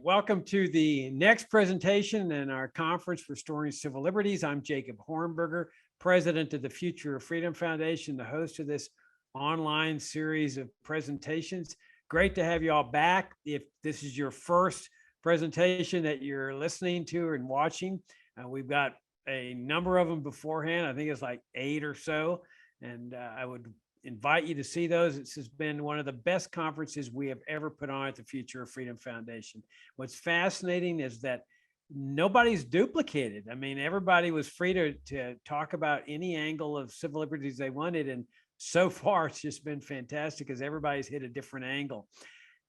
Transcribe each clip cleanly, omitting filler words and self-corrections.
Welcome to the next presentation in our conference for Restoring Civil Liberties. I'm Jacob Hornberger, president of the Future of Freedom Foundation, the host of this online series of presentations. Great to have you all back. If this is your first presentation that you're listening to and watching, we've got a number of them beforehand. I think it's like 8 or so, and I would invite you to see those. This has been one of the best conferences we have ever put on at the Future of Freedom Foundation. What's fascinating is that nobody's duplicated. I mean, everybody was free to talk about any angle of civil liberties they wanted. And so far, it's just been fantastic because everybody's hit a different angle.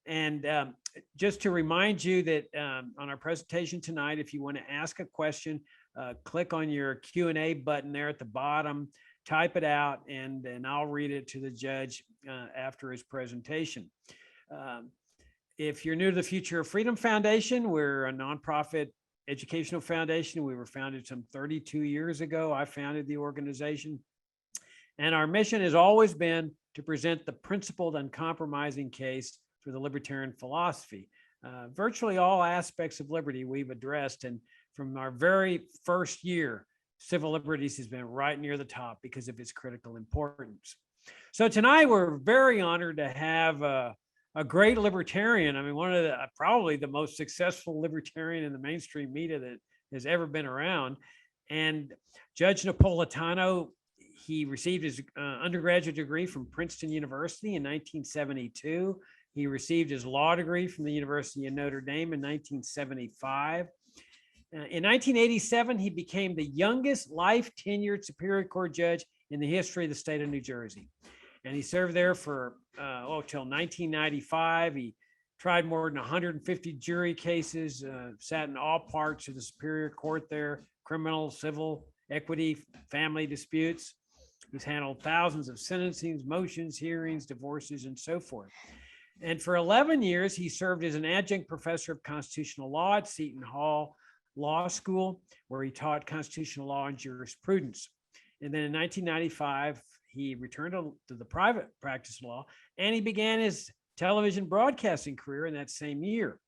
And just to remind you that on our presentation tonight, if you want to ask a question, click on your Q&A button there at the bottom, type it out, and then I'll read it to the judge after his presentation. If you're new to the Future of Freedom Foundation, we're a nonprofit educational foundation. We were founded some 32 years ago. I founded the organization. And our mission has always been to present the principled, uncompromising case for the libertarian philosophy. Virtually all aspects of liberty we've addressed. And from our very first year, civil liberties has been right near the top because of its critical importance. So tonight we're very honored to have a great libertarian. I mean, one of the probably the most successful libertarian in the mainstream media that has ever been around. And Judge Napolitano, he received his undergraduate degree from Princeton University in 1972. He received his law degree from the University of Notre Dame in 1975. In 1987, he became the youngest life-tenured Superior Court judge in the history of the state of New Jersey. And he served there for, till 1995. He tried more than 150 jury cases, sat in all parts of the Superior Court there, criminal, civil, equity, family disputes. He's handled thousands of sentencings, motions, hearings, divorces, and so forth. And for 11 years, he served as an adjunct professor of constitutional law at Seton Hall Law School, where he taught constitutional law and jurisprudence. And then in 1995, he returned to the private practice of law, and he began his television broadcasting career in that same year.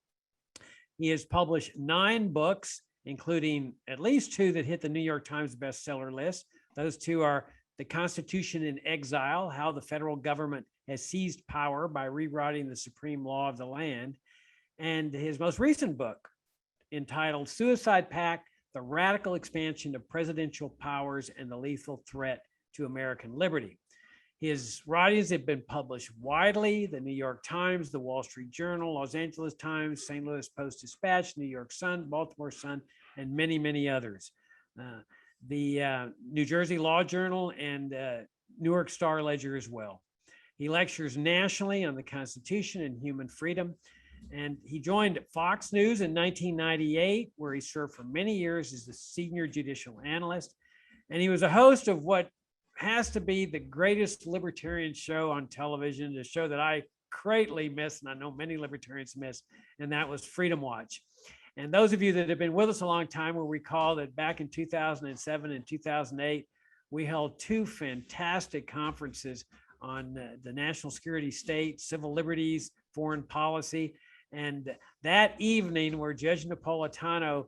He has published 9 books, including at least 2 that hit the New York Times bestseller list. Those 2 are The Constitution in Exile, How the Federal Government Has Seized Power by Rewriting the Supreme Law of the Land, and his most recent book, entitled Suicide Pact, The Radical Expansion of Presidential Powers and the Lethal Threat to American Liberty. His writings have been published widely: the New York Times, the Wall Street Journal, Los Angeles Times, St. Louis Post-Dispatch, New York Sun, Baltimore Sun, and many, many others. The New Jersey Law Journal and Newark Star Ledger as well. He lectures nationally on the Constitution and human freedom. And he joined Fox News in 1998, where he served for many years as the senior judicial analyst. And he was a host of what has to be the greatest libertarian show on television, a show that I greatly miss, and I know many libertarians miss, and that was Freedom Watch. And those of you that have been with us a long time will recall that back in 2007 and 2008, we held 2 fantastic conferences on the national security state, civil liberties, foreign policy. And that evening, where Judge Napolitano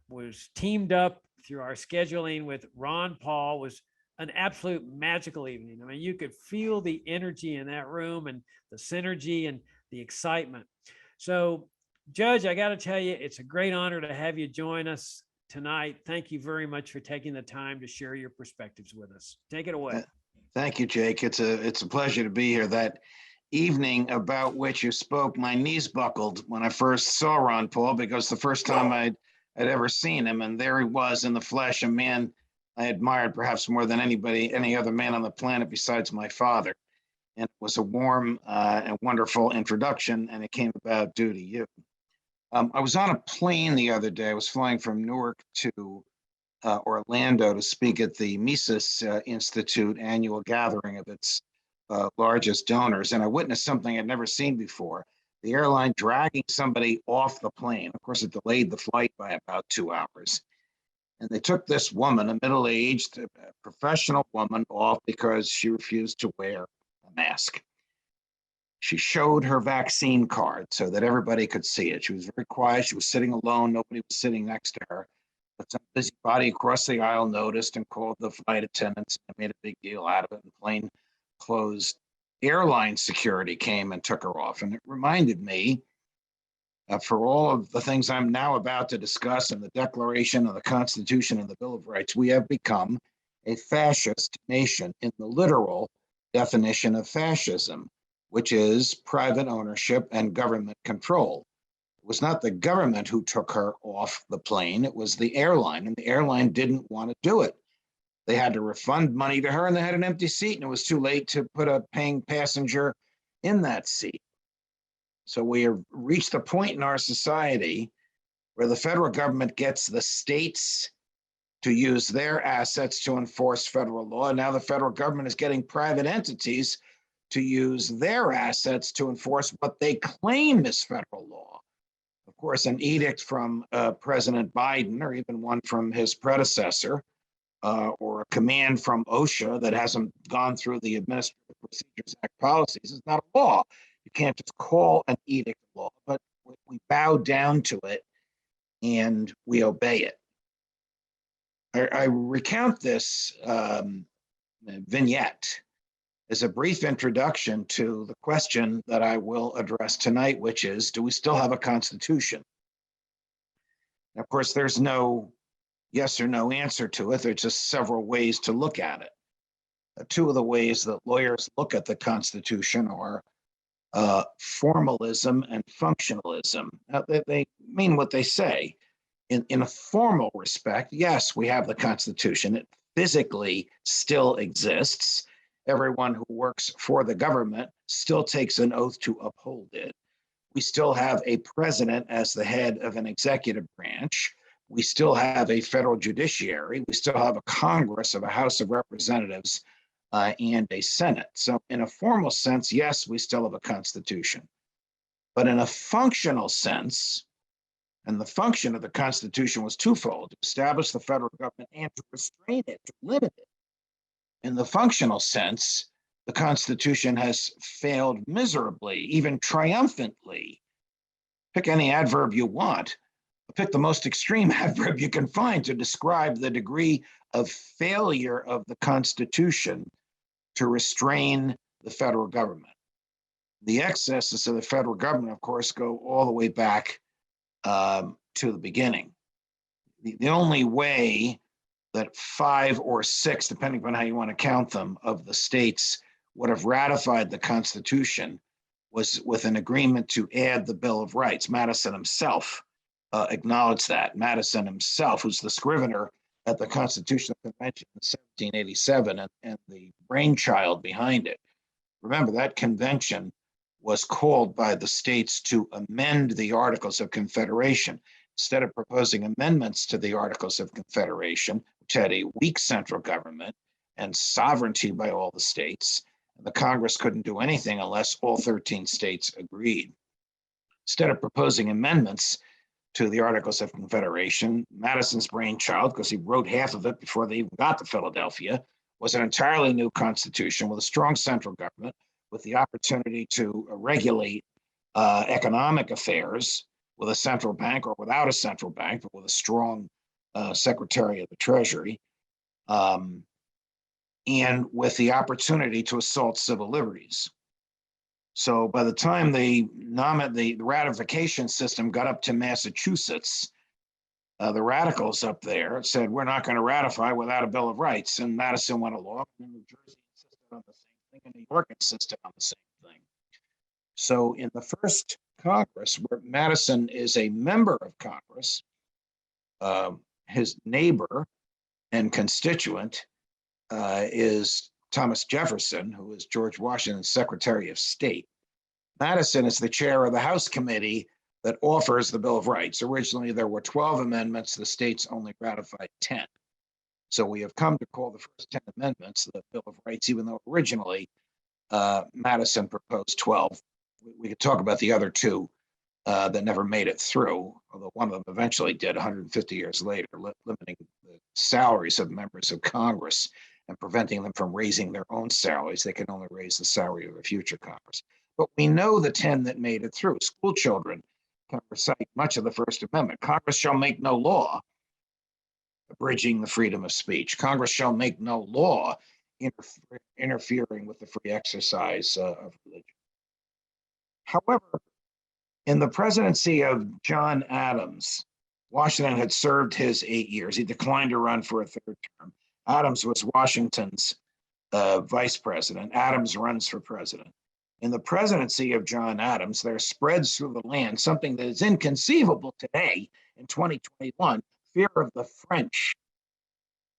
was teamed up through our scheduling with Ron Paul, was an absolute magical evening. I mean, you could feel the energy in that room and the synergy and the excitement. So, Judge, I got to tell you, it's a great honor to have you join us tonight. Thank you very much for taking the time to share your perspectives with us. Take it away. Thank you, Jake. It's a pleasure to be here. That evening about which you spoke, my knees buckled when I first saw Ron Paul, because the first time I'd ever seen him, and there he was in the flesh, a man I admired perhaps more than any other man on the planet besides my father. And it was a warm and wonderful introduction, and it came about due to you. I was on a plane the other day. I was flying from Newark to Orlando to speak at the Mises Institute annual gathering of its largest donors. And I witnessed something I'd never seen before. The airline dragging somebody off the plane. Of course, it delayed the flight by about 2 hours. And they took this woman, a middle-aged professional woman, off because she refused to wear a mask. She showed her vaccine card so that everybody could see it. She was very quiet. She was sitting alone. Nobody was sitting next to her. But some busybody across the aisle noticed and called the flight attendants and made a big deal out of it. And plain clothes airline security came and took her off. And it reminded me, for all of the things I'm now about to discuss in the Declaration of the Constitution and the Bill of Rights, we have become a fascist nation in the literal definition of fascism, which is private ownership and government control. It was not the government who took her off the plane, it was the airline, and the airline didn't want to do it. They had to refund money to her, and they had an empty seat, and it was too late to put a paying passenger in that seat. So we have reached a point in our society where the federal government gets the states to use their assets to enforce federal law. And now the federal government is getting private entities to use their assets to enforce what they claim is federal law. Of course, an edict from President Biden, or even one from his predecessor, or a command from OSHA that hasn't gone through the Administrative Procedures Act policies is not a law. You can't just call an edict law, but we bow down to it and we obey it. I recount this vignette as a brief introduction to the question that I will address tonight, which is, do we still have a constitution? Of course, there's no yes or no answer to it. There's just several ways to look at it. Two of the ways that lawyers look at the Constitution are formalism and functionalism. Now, they mean what they say. In a formal respect, yes, we have the Constitution. It physically still exists. Everyone who works for the government still takes an oath to uphold it. We still have a president as the head of an executive branch. We still have a federal judiciary. We still have a Congress of a House of Representatives and a Senate. So in a formal sense, yes, we still have a Constitution. But in a functional sense, and the function of the Constitution was twofold: to establish the federal government and to restrain it, to limit it. In the functional sense, the Constitution has failed miserably, even triumphantly. Pick any adverb you want. Pick the most extreme adverb you can find to describe the degree of failure of the Constitution to restrain the federal government. The excesses of the federal government, of course, go all the way back to the beginning. The only way that 5 or 6, depending on how you want to count them, of the states would have ratified the Constitution was with an agreement to add the Bill of Rights. Madison himself acknowledged that. Madison himself, who's the scrivener at the Constitutional Convention in 1787 and the brainchild behind it. Remember, that convention was called by the states to amend the Articles of Confederation. Instead of proposing amendments to the Articles of Confederation, which had a weak central government and sovereignty by all the states, the Congress couldn't do anything unless all 13 states agreed. Instead of proposing amendments to the Articles of Confederation, Madison's brainchild, because he wrote half of it before they even got to Philadelphia, was an entirely new constitution with a strong central government, with the opportunity to regulate economic affairs with a central bank or without a central bank, but with a strong Secretary of the Treasury, and with the opportunity to assault civil liberties. So by the time the ratification system got up to Massachusetts, the radicals up there said, we're not going to ratify without a Bill of Rights. And Madison went along, and New Jersey insisted on the same thing, and New York insisted on the same thing. So in the first Congress, where Madison is a member of Congress, his neighbor and constituent is Thomas Jefferson, who is George Washington's Secretary of State. Madison is the chair of the House committee that offers the Bill of Rights. Originally, there were 12 amendments. The states only ratified 10. So we have come to call the first 10 amendments the Bill of Rights, even though originally Madison proposed 12. We could talk about the other two that never made it through, although one of them eventually did 150 years later, limiting the salaries of members of Congress and preventing them from raising their own salaries. They can only raise the salary of a future Congress. But we know the 10 that made it through. School children can recite much of the First Amendment. Congress shall make no law abridging the freedom of speech. Congress shall make no law interfering with the free exercise of religion. However, in the presidency of John Adams, Washington had served his 8 years. He declined to run for a third term. Adams was Washington's vice president. Adams runs for president. In the presidency of John Adams, there spreads through the land something that is inconceivable today in 2021, fear of the French.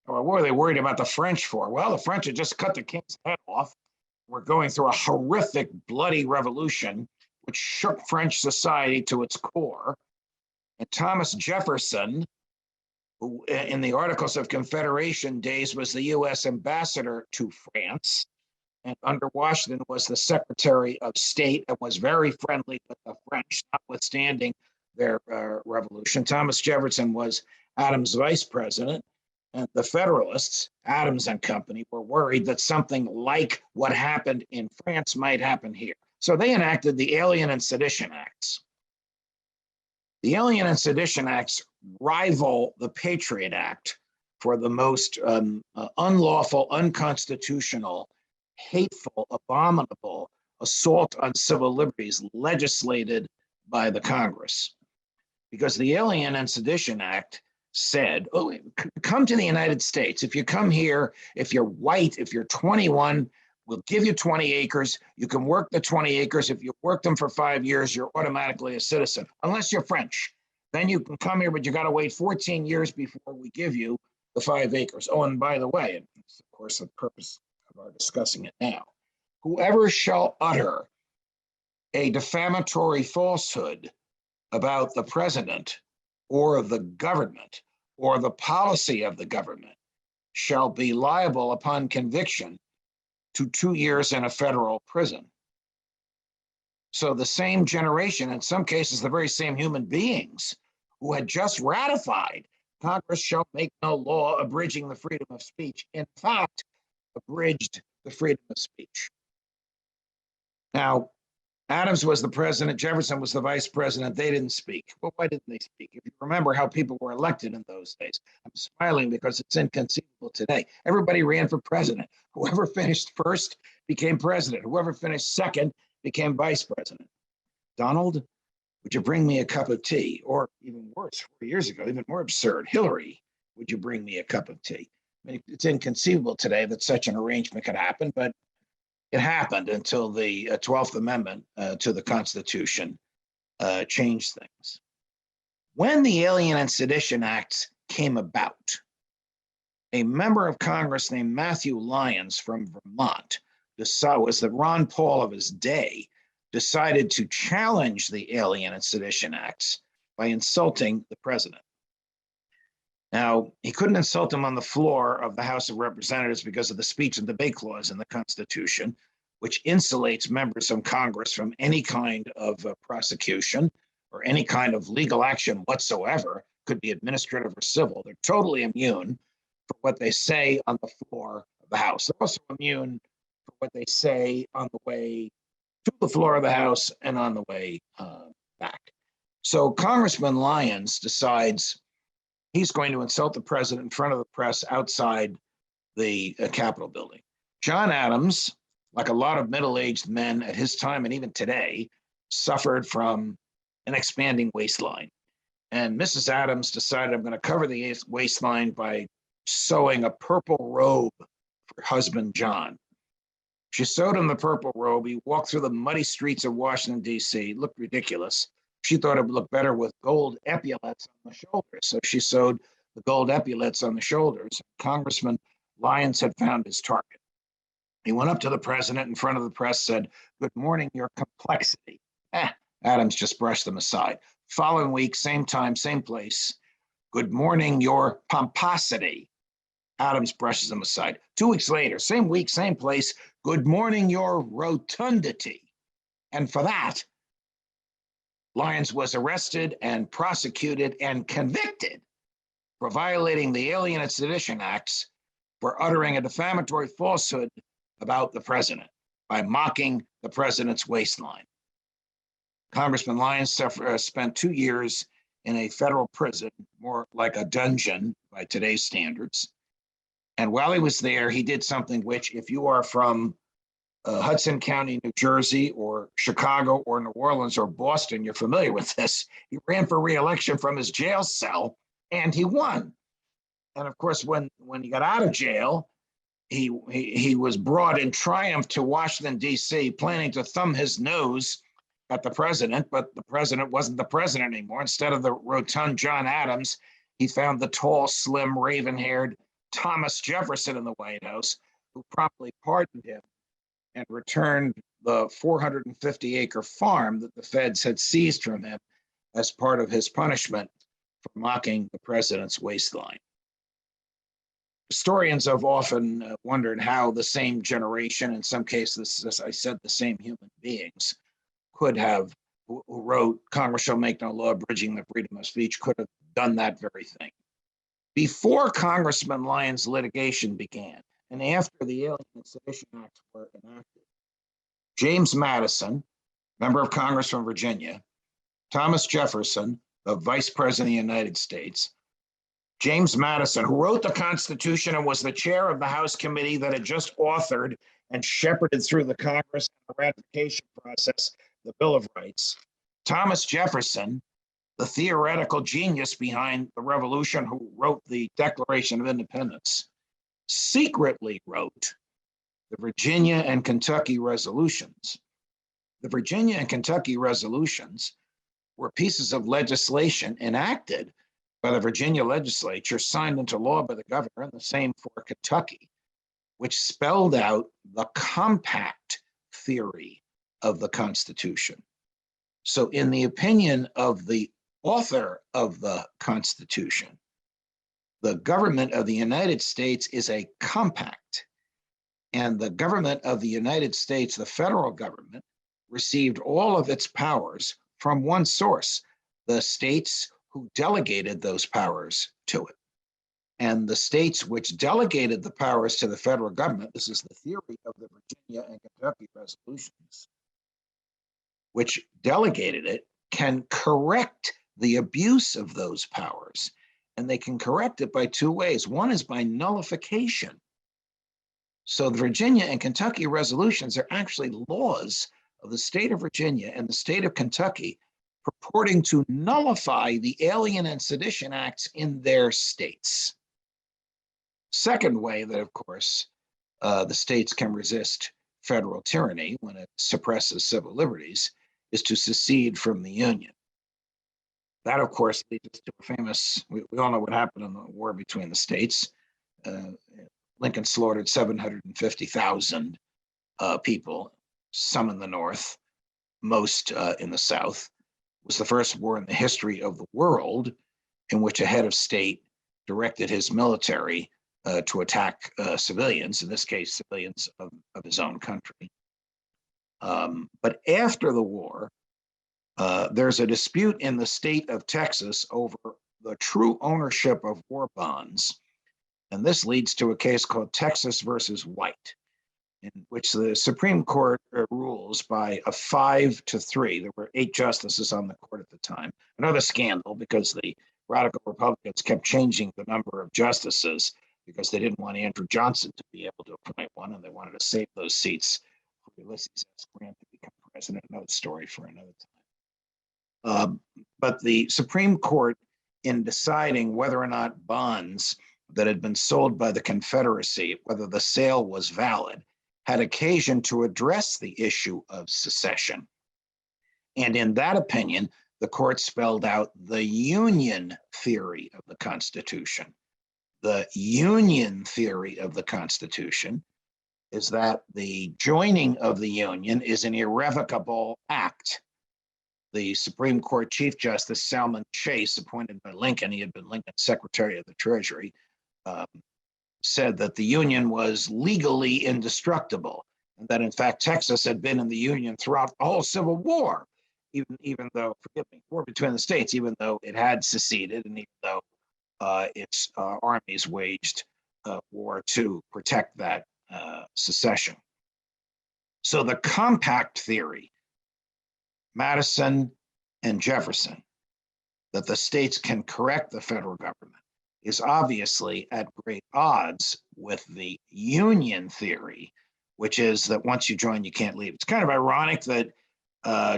Or what were they worried about the French for? Well, the French had just cut the king's head off. We're going through a horrific, bloody revolution, which shook French society to its core. And Thomas Jefferson, who in the Articles of Confederation days was the US ambassador to France, and under Washington was the Secretary of State and was very friendly with the French, notwithstanding their revolution. Thomas Jefferson was Adams' vice president, and the Federalists, Adams and company, were worried that something like what happened in France might happen here. So they enacted the Alien and Sedition Acts. The Alien and Sedition Acts rival the Patriot Act for the most unlawful, unconstitutional, hateful, abominable assault on civil liberties legislated by the Congress. Because the Alien and Sedition Act said, oh, come to the United States. If you come here, if you're white, if you're 21, we'll give you 20 acres. You can work the 20 acres. If you work them for 5 years, you're automatically a citizen, unless you're French. Then you can come here, but you got to wait 14 years before we give you the 5 acres. Oh, and by the way, and it's of course the purpose of our discussing it now, whoever shall utter a defamatory falsehood about the president or the government or the policy of the government shall be liable upon conviction to 2 years in a federal prison. So the same generation, in some cases, the very same human beings who had just ratified Congress shall make no law abridging the freedom of speech, in fact, abridged the freedom of speech. Now, Adams was the president, Jefferson was the vice president. They didn't speak. Well, why didn't they speak? If you remember how people were elected in those days, I'm smiling because it's inconceivable today. Everybody ran for president. Whoever finished first became president. Whoever finished second became vice president. Donald, would you bring me a cup of tea? Or even worse, 4 years ago, even more absurd, Hillary, would you bring me a cup of tea? I mean, it's inconceivable today that such an arrangement could happen, but it happened until the 12th Amendment to the Constitution changed things. When the Alien and Sedition Acts came about, a member of Congress named Matthew Lyons from Vermont, was the Ron Paul of his day, decided to challenge the Alien and Sedition Acts by insulting the president. Now, he couldn't insult him on the floor of the House of Representatives because of the speech and debate clause in the Constitution, which insulates members of Congress from any kind of prosecution or any kind of legal action whatsoever, could be administrative or civil. They're totally immune for what they say on the floor of the House. They're also immune for what they say on the way to the floor of the House and on the way back. So Congressman Lyons decides he's going to insult the president in front of the press outside the Capitol building. John Adams, like a lot of middle-aged men at his time and even today, suffered from an expanding waistline. And Mrs. Adams decided, I'm going to cover the waistline by sewing a purple robe for husband John. She sewed him the purple robe. He walked through the muddy streets of Washington, D.C. It looked ridiculous. She thought it would look better with gold epaulets on the shoulders. So she sewed the gold epaulets on the shoulders. Congressman Lyons had found his target. He went up to the president in front of the press, said, "Good morning, your complexity." Adams just brushed them aside. Following week, same time, same place. "Good morning, your pomposity." Adams brushes them aside. 2 weeks later, same week, same place. "Good morning, your rotundity." And for that, Lyons was arrested and prosecuted and convicted for violating the Alien and Sedition Acts for uttering a defamatory falsehood about the president by mocking the president's waistline. Congressman Lyons spent 2 years in a federal prison, more like a dungeon by today's standards. And while he was there, he did something which, if you are from Hudson County, New Jersey, or Chicago, or New Orleans, or Boston, you're familiar with this. He ran for re-election from his jail cell, and he won. And of course, when he got out of jail, he was brought in triumph to Washington, D.C., planning to thumb his nose at the president, but the president wasn't the president anymore. Instead of the rotund John Adams, he found the tall, slim, raven-haired Thomas Jefferson in the White House, who promptly pardoned him and returned the 450-acre farm that the feds had seized from him as part of his punishment for mocking the president's waistline. Historians have often wondered how the same generation, in some cases, as I said, the same human beings, could have, who wrote Congress shall make no law abridging the freedom of speech, could have done that very thing. Before Congressman Lyons' litigation began, and after the Alien and Sedition Acts were enacted, James Madison, member of Congress from Virginia, Thomas Jefferson, the Vice President of the United States, James Madison, who wrote the Constitution and was the chair of the House committee that had just authored and shepherded through the Congress and the ratification process the Bill of Rights, Thomas Jefferson, the theoretical genius behind the Revolution, who wrote the Declaration of Independence, secretly wrote the Virginia and Kentucky resolutions. The Virginia and Kentucky resolutions were pieces of legislation enacted by the Virginia legislature, signed into law by the governor, and the same for Kentucky, which spelled out the compact theory of the Constitution. So in the opinion of the author of the Constitution, the government of the United States is a compact, and the government of the United States, the federal government, received all of its powers from one source, the states who delegated those powers to it. And the states which delegated the powers to the federal government, this is the theory of the Virginia and Kentucky resolutions, which delegated it, can correct the abuse of those powers. And they can correct it by two ways. One is by nullification. So the Virginia and Kentucky resolutions are actually laws of the state of Virginia and the state of Kentucky purporting to nullify the Alien and Sedition Acts in their states. Second way that, of course, the states can resist federal tyranny when it suppresses civil liberties is to secede from the Union. That, of course, leads us to a famous, we all know what happened in the war between the states. Lincoln slaughtered 750,000 people, some in the North, most in the South. It was the first war in the history of the world in which a head of state directed his military to attack civilians, in this case, civilians of his own country. But after the war, there's a dispute in the state of Texas over the true ownership of war bonds. And this leads to a case called Texas versus White, in which the Supreme Court rules by a 5-3. There were 8 justices on the court at the time. Another scandal because the radical Republicans kept changing the number of justices because they didn't want Andrew Johnson to be able to appoint one, and they wanted to save those seats for Ulysses S. Grant to become president. Another story for another time. But the Supreme Court, in deciding whether or not bonds that had been sold by the Confederacy, whether the sale was valid, had occasion to address the issue of secession. And in that opinion, the court spelled out the Union theory of the Constitution. The Union theory of the Constitution is that the joining of the Union is an irrevocable act. The Supreme Court Chief Justice Salmon Chase, appointed by Lincoln, he had been Lincoln's Secretary of the Treasury, said that the Union was legally indestructible, and that in fact Texas had been in the Union throughout the whole Civil War, even though, forgive me, war between the states, even though it had seceded and even though its armies waged war to protect that secession. So the compact theory, Madison and Jefferson, that the states can correct the federal government, is obviously at great odds with the union theory, which is that once you join, you can't leave. It's kind of ironic that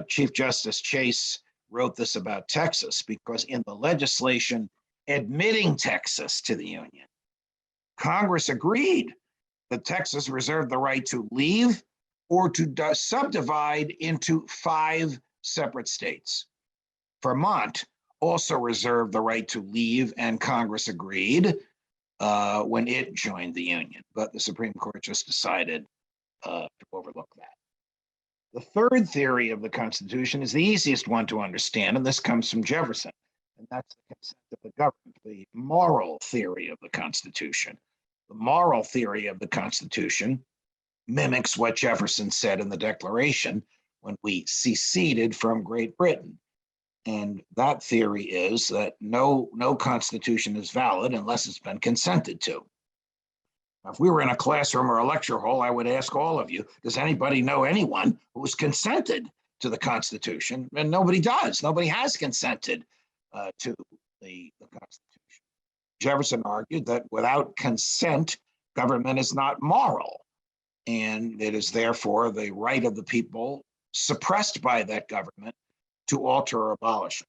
Chief Justice Chase wrote this about Texas, because in the legislation admitting Texas to the Union, Congress agreed that Texas reserved the right to leave or to subdivide into 5 separate states. Vermont also reserved the right to leave, and Congress agreed when it joined the Union, but the Supreme Court just decided to overlook that. The third theory of the Constitution is the easiest one to understand, and this comes from Jefferson, and that's the consent of the government, the moral theory of the Constitution. The moral theory of the Constitution mimics what Jefferson said in the Declaration when we seceded from Great Britain. And that theory is that no constitution is valid unless it's been consented to. Now, if we were in a classroom or a lecture hall, I would ask all of you, does anybody know anyone who has consented to the Constitution? And nobody does. Nobody has consented to the Constitution. Jefferson argued that without consent, government is not moral, and it is therefore the right of the people suppressed by that government to alter or abolish it.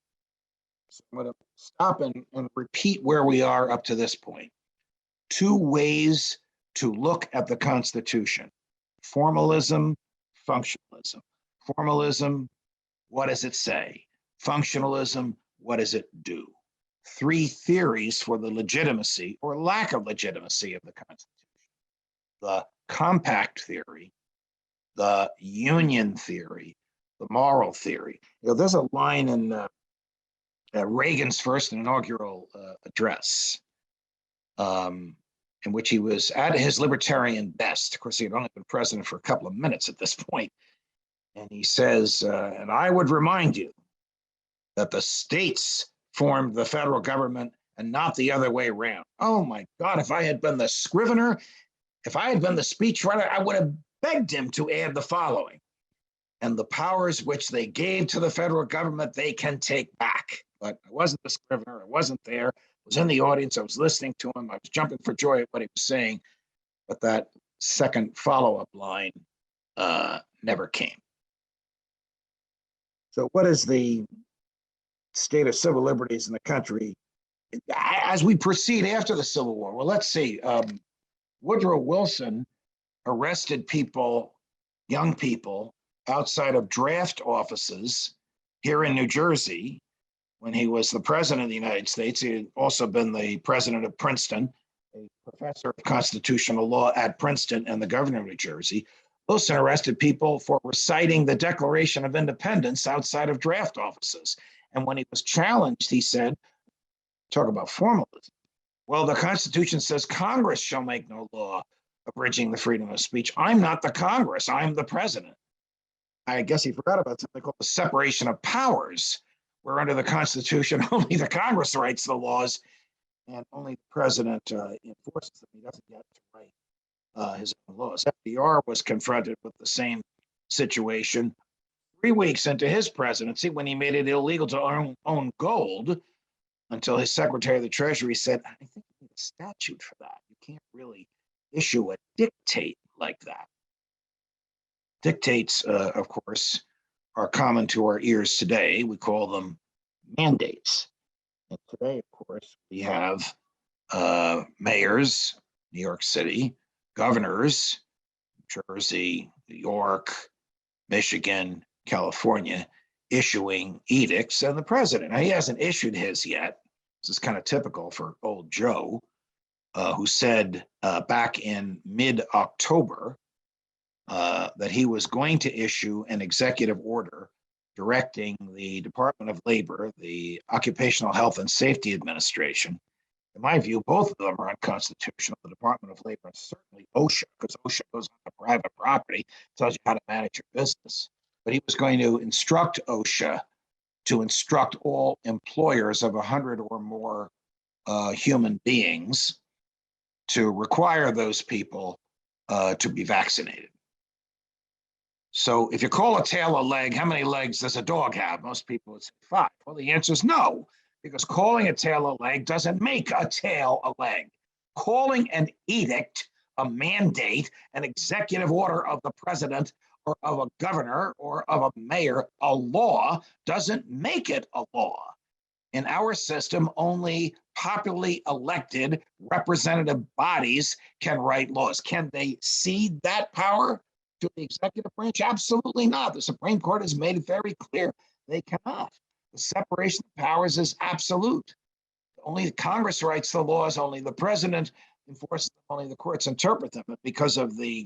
So I'm going to stop and repeat where we are up to this point. 2 ways to look at the Constitution: formalism, functionalism. Formalism, what does it say? Functionalism, what does it do? 3 theories for the legitimacy or lack of legitimacy of the Constitution: the compact theory, the union theory, the moral theory. You know, there's a line in Reagan's first inaugural address in which he was at his libertarian best. Of course, he had only been president for a couple of minutes at this point. And he says, and I would remind you that the states formed the federal government and not the other way around. Oh my God, if I had been the scrivener, if I had been the speechwriter, I would have begged him to add the following: and the powers which they gave to the federal government, they can take back. But I wasn't the scrivener, I wasn't there, I was in the audience, I was listening to him, I was jumping for joy at what he was saying, but that second follow-up line never came. So what is the state of civil liberties in the country as we proceed after the Civil War? Well, let's see. Woodrow Wilson arrested people, young people, outside of draft offices here in New Jersey when he was the president of the United States. He had also been the president of Princeton, a professor of constitutional law at Princeton, and the governor of New Jersey. Wilson arrested people for reciting the Declaration of Independence outside of draft offices. And when he was challenged, he said, talk about formalism. Well, the Constitution says Congress shall make no law abridging the freedom of speech. I'm not the Congress, I'm the president. I guess he forgot about something called the separation of powers, where under the Constitution, only the Congress writes the laws and only the president enforces them. He doesn't get to write his own laws. FDR was confronted with the same situation 3 weeks into his presidency when he made it illegal to own gold, until his Secretary of the Treasury said, I think we need a statute for that. You can't really issue a dictate like that. Dictates, of course, are common to our ears today. We call them mandates. And today, of course, we have mayors, New York City, governors, New Jersey, New York, Michigan, California, issuing edicts, and the president. Now, he hasn't issued his yet. This is kind of typical for old Joe, who said back in mid-October that he was going to issue an executive order directing the Department of Labor, the Occupational Health and Safety Administration. In my view, both of them are unconstitutional. The Department of Labor and certainly OSHA, because OSHA goes on to private property, tells you how to manage your business. but he was going to instruct OSHA to instruct all employers of 100 or more human beings to require those people to be vaccinated. So if you call a tail a leg, how many legs does a dog have? Most people would say 5. Well, the answer is no, because calling a tail a leg doesn't make a tail a leg. Calling an edict, a mandate, an executive order of the president or of a governor or of a mayor a law doesn't make it a law. In our system, only popularly elected representative bodies can write laws. Can they cede that power to the executive branch? Absolutely not. The Supreme Court has made it very clear they cannot. The separation of powers is absolute. Only Congress writes the laws, only the president enforces them, only the courts interpret them. But because of the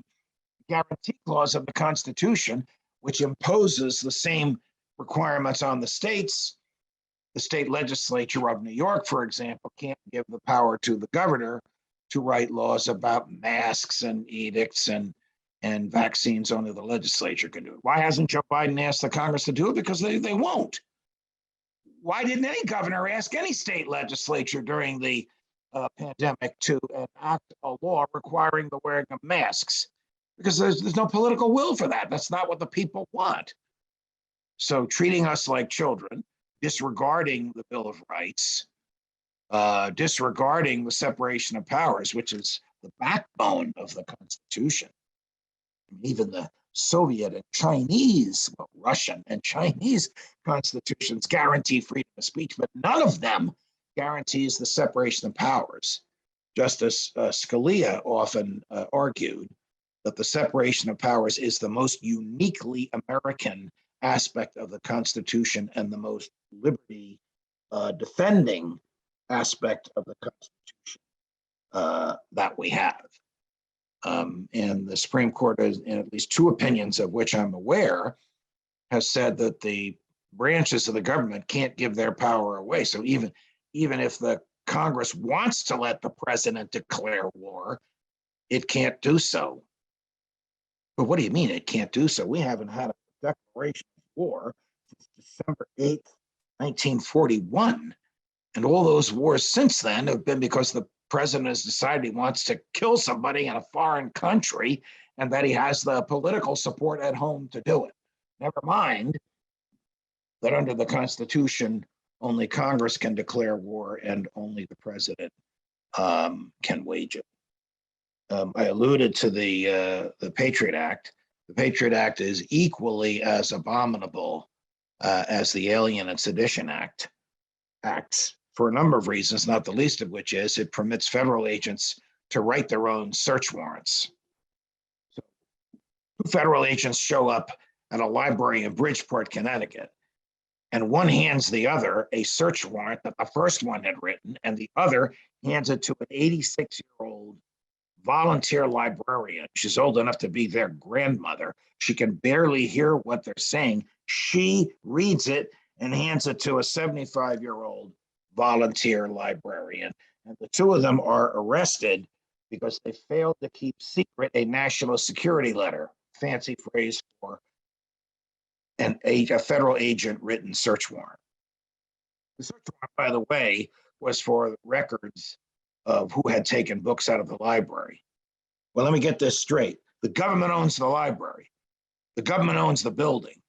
guarantee clause of the Constitution, which imposes the same requirements on the states, the state legislature of New York, for example, can't give the power to the governor to write laws about masks and edicts and vaccines. Only the legislature can do it. Why hasn't Joe Biden asked the Congress to do it? Because they won't. Why didn't any governor ask any state legislature during the pandemic to enact a law requiring the wearing of masks? Because there's no political will for that. That's not what the people want. So treating us like children, disregarding the Bill of Rights, disregarding the separation of powers, which is the backbone of the Constitution. Even the Soviet and Chinese, well, Russian and Chinese constitutions guarantee freedom of speech, but none of them guarantees the separation of powers. Justice Scalia often argued that the separation of powers is the most uniquely American aspect of the Constitution and the most liberty defending aspect of the Constitution that we have. And the Supreme Court, in at least 2 opinions of which I'm aware, has said that the branches of the government can't give their power away. So even if the Congress wants to let the president declare war, it can't do so. But what do you mean it can't do so? We haven't had a declaration of war since December 8th, 1941. And all those wars since then have been because the president has decided he wants to kill somebody in a foreign country and that he has the political support at home to do it. Never mind that under the Constitution, only Congress can declare war and only the president can wage it. I alluded to the Patriot Act. The Patriot Act is equally as abominable as the Alien and Sedition Acts for a number of reasons, not the least of which is it permits federal agents to write their own search warrants. So 2 federal agents show up at a library in Bridgeport, Connecticut, and one hands the other a search warrant that the first one had written, and the other hands it to an 86-year-old volunteer librarian. She's old enough to be their grandmother. She can barely hear what they're saying. She reads it and hands it to a 75-year-old volunteer librarian. And the 2 of them are arrested because they failed to keep secret a national security letter, fancy phrase for a federal agent written search warrant. The search warrant, by the way, was for records of who had taken books out of the library. Well, let me get this straight. The government owns the library. The government owns the building.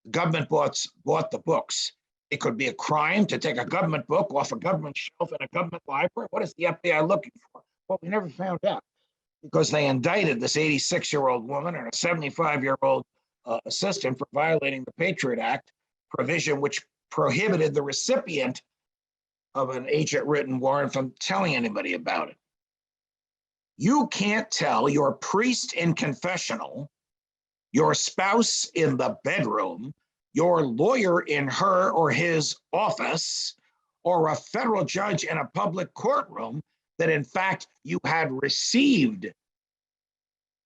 The government bought the books. It could be a crime to take a government book off a government shelf in a government library. What is the FBI looking for? Well, we never found out because they indicted this 86-year-old woman and a 75-year-old assistant for violating the Patriot Act provision, which prohibited the recipient of an agent-written warrant from telling anybody about it. You can't tell your priest in confessional, your spouse in the bedroom, your lawyer in her or his office, or a federal judge in a public courtroom that in fact you had received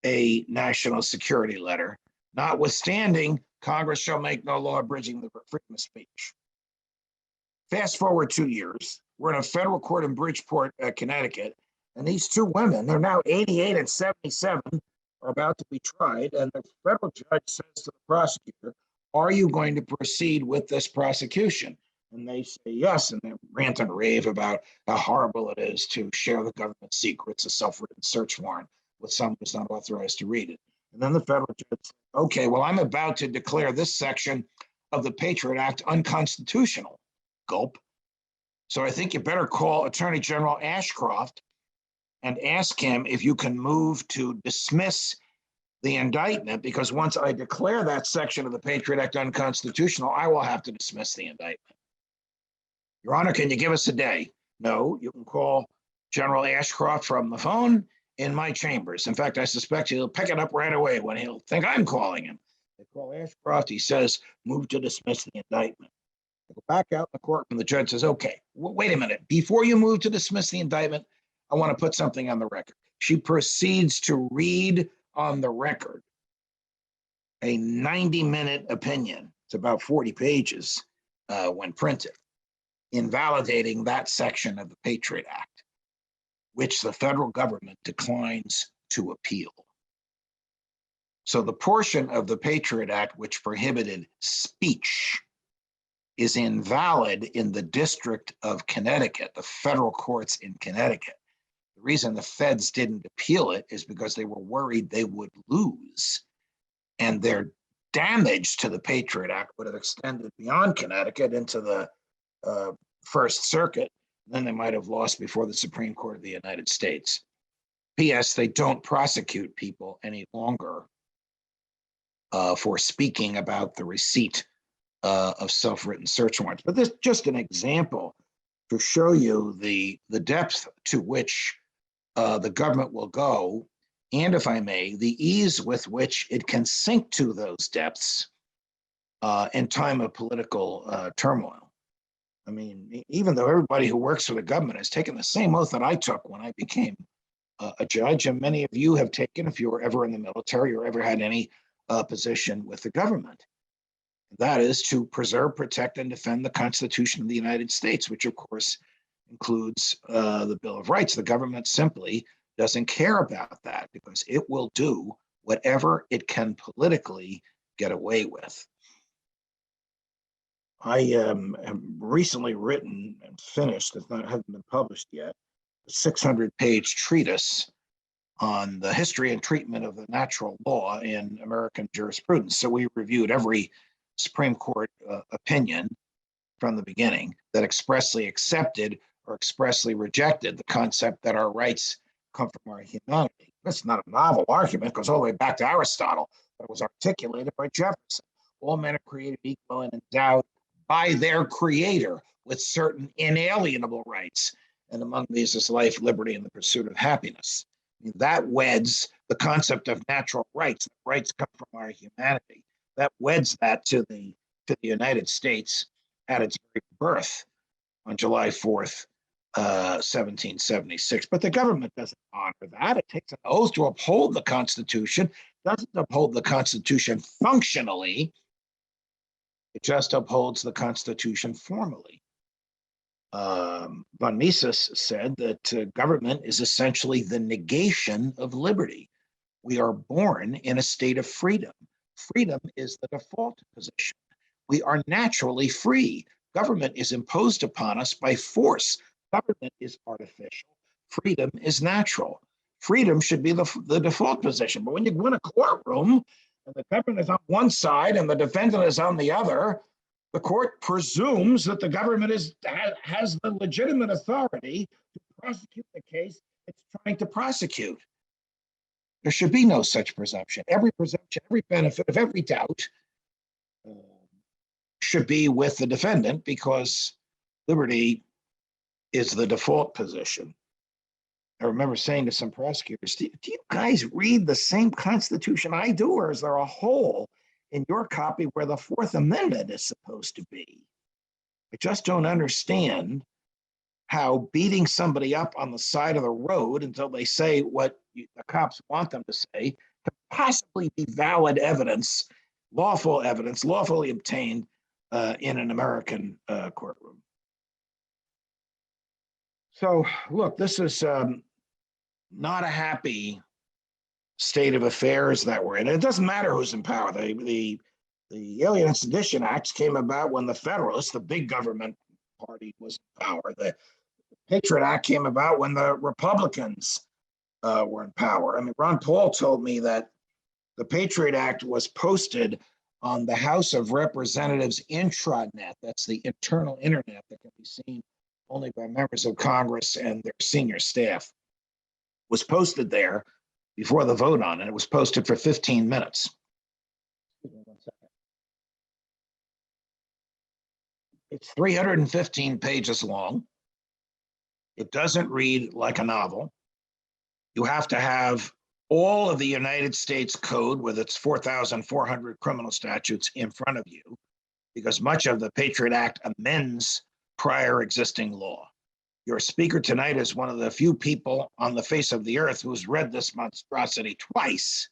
a national security letter, notwithstanding Congress shall make no law abridging the freedom of speech. Fast forward 2 years, we're in a federal court in Bridgeport, Connecticut, and these 2 women, they're now 88 and 77, are about to be tried, and the federal judge says to the prosecutor, are you going to proceed with this prosecution? And they say yes, and they rant and rave about how horrible it is to share the government secrets, a self-written search warrant, with someone who's not authorized to read it. And then the federal judge said, okay, well, I'm about to declare this section of the Patriot Act unconstitutional. Gulp. So I think you better call Attorney General Ashcroft and ask him if you can move to dismiss the indictment, because once I declare that section of the Patriot Act unconstitutional, I will have to dismiss the indictment. Your Honor, can you give us a day? No, you can call General Ashcroft from the phone in my chambers. In fact, I suspect he'll pick it up right away when he'll think I'm calling him. They call Ashcroft, he says, move to dismiss the indictment. They go back out in the court and the judge says, okay, wait a minute. Before you move to dismiss the indictment, I want to put something on the record. She proceeds to read on the record a 90-minute opinion. It's about 40 pages when printed, invalidating that section of the Patriot Act, which the federal government declines to appeal. So the portion of the Patriot Act which prohibited speech is invalid in the District of Connecticut, the federal courts in Connecticut. The reason the feds didn't appeal it is because they were worried they would lose, and their damage to the Patriot Act would have extended beyond Connecticut into the First Circuit. Then they might have lost before the Supreme Court of the United States. P.S. They don't prosecute people any longer for speaking about the receipt of self-written search warrants. But this is just an example to show you the depth to which the government will go, and if I may, the ease with which it can sink to those depths in time of political turmoil. I mean, even though everybody who works for the government has taken the same oath that I took when I became a judge, and many of you have taken if you were ever in the military or ever had any position with the government. That is to preserve, protect, and defend the Constitution of the United States, which of course includes the Bill of Rights. The government simply doesn't care about that because it will do whatever it can politically get away with. I have recently written and finished, it hasn't been published yet, a 600-page treatise on the history and treatment of the natural law in American jurisprudence. So we reviewed every Supreme Court opinion from the beginning that expressly accepted or expressly rejected the concept that our rights come from our humanity. That's not a novel argument. It goes all the way back to Aristotle, but it was articulated by Jefferson. All men are created equal and endowed by their creator with certain inalienable rights. And among these is life, liberty, and the pursuit of happiness. I mean, that weds the concept of natural rights. Rights come from our humanity. That weds that to the United States at its very birth on July 4th, 1776. But the government doesn't honor that. It takes an oath to uphold the Constitution, doesn't uphold the Constitution functionally. It just upholds the Constitution formally. Von Mises said that government is essentially the negation of liberty. We are born in a state of freedom. Freedom is the default position. We are naturally free. Government is imposed upon us by force. Government is artificial. Freedom is natural. Freedom should be the default position. But when you go in a courtroom and the government is on one side and the defendant is on the other, the court presumes that the government has the legitimate authority to prosecute the case it's trying to prosecute. There should be no such presumption. Every presumption, every benefit of every doubt should be with the defendant because liberty is the default position. I remember saying to some prosecutors, do you guys read the same Constitution I do, or is there a hole in your copy where the Fourth Amendment is supposed to be? I just don't understand how beating somebody up on the side of the road until they say what the cops want them to say could possibly be valid evidence, lawfully obtained in an American courtroom. So look, this is not a happy state of affairs that we're in. It doesn't matter who's in power. The Alien and Sedition Acts came about when the Federalists, the big government party, was in power. The Patriot Act came about when the Republicans were in power. I mean, Ron Paul told me that the Patriot Act was posted on the House of Representatives intranet. That's the internal internet that can be seen only by members of Congress and their senior staff. Was posted there before the vote on it. It was posted for 15 minutes. It's 315 pages long. It doesn't read like a novel. You have to have all of the United States Code with its 4,400 criminal statutes in front of you, because much of the Patriot Act amends prior existing law. Your speaker tonight is one of the few people on the face of the earth who's read this monstrosity twice.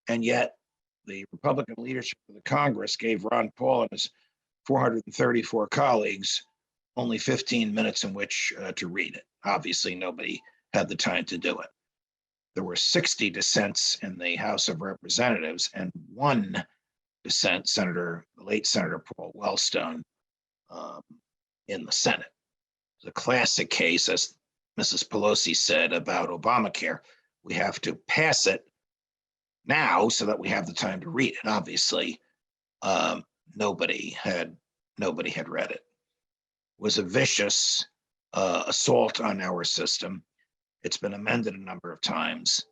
And yet the Republican leadership of the Congress gave Ron Paul and his 434 colleagues only 15 minutes in which to read it. Obviously, nobody had the time to do it. There were 60 dissents in the House of Representatives and one dissent, the late Senator Paul Wellstone, in the Senate. The classic case, as Mrs. Pelosi said about Obamacare, we have to pass it now so that we have the time to read it. Obviously, nobody had read it. It was a vicious assault on our system. It's been amended a number of times,